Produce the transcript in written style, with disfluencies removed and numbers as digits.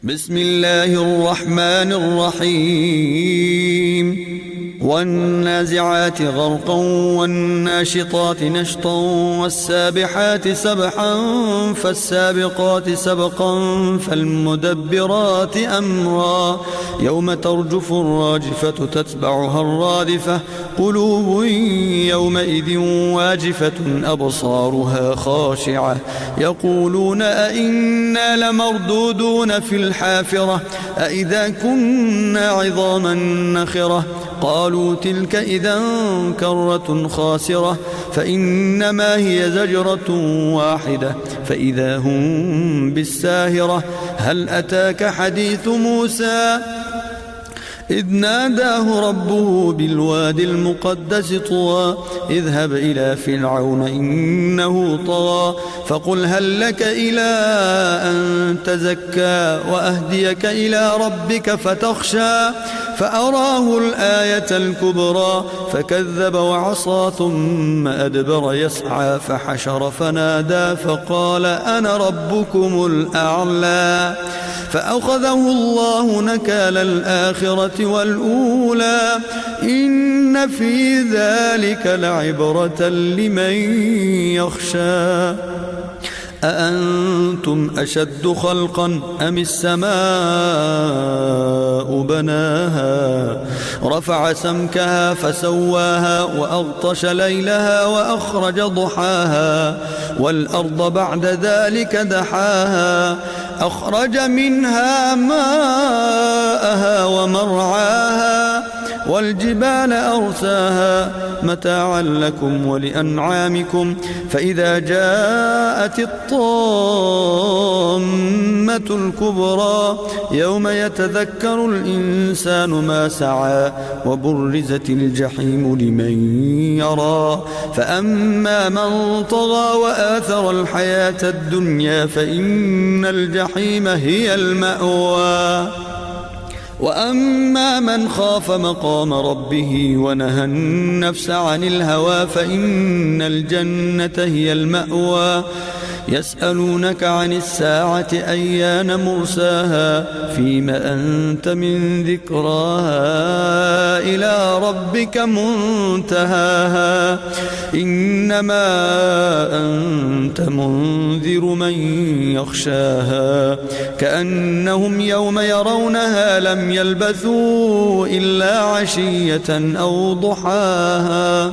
بسم الله الرحمن الرحيم والنازعات غرقا والناشطات نشطا والسابحات سبحا فالسابقات سبقا فالمدبرات أمرا يوم ترجف الراجفة تتبعها الرادفة قلوب يومئذ واجفة أبصارها خاشعة يقولون أئنا لمردودون في الحافرة أئذا كنا عظاما نخرة قالوا تلك إذا كرة خاسرة فإنما هي زجرة واحدة فإذا هم بالساهرة هل أتاك حديث موسى إذ ناداه ربه بالوادي المقدس طوى اذهب إلى فرعون إنه طغى فقل هل لك إلى أن تزكى وأهديك إلى ربك فتخشى فأراه الآية الكبرى فكذب وعصى ثم أدبر يسعى فحشر فنادى فقال أنا ربكم الأعلى فأخذه الله نكال الآخرة والأولى إن في ذلك لعبرة لمن يخشى أأنتم أشد خلقا أم السماء بناها رفع سمكها فسواها وأغطش ليلها وأخرج ضحاها والأرض بعد ذلك دحاها أخرج منها ماءها ومرعاها والجبال أرساها متاعا لكم ولأنعامكم فإذا جاءت الطامة الكبرى يوم يتذكر الإنسان ما سعى وبرزت الجحيم لمن يرى فأما من طغى وآثر الحياة الدنيا فإن الجحيم هي المأوى وأما من خاف مقام ربه ونهى النفس عن الهوى فإن الجنة هي المأوى يسألونك عن الساعة أيان مرساها فيما أنت من ذكراها إلى ربك منتهاها إنما أنت منذر من يخشاها كأنهم يوم يرونها لم يلبثوا إلا عشية أو ضحاها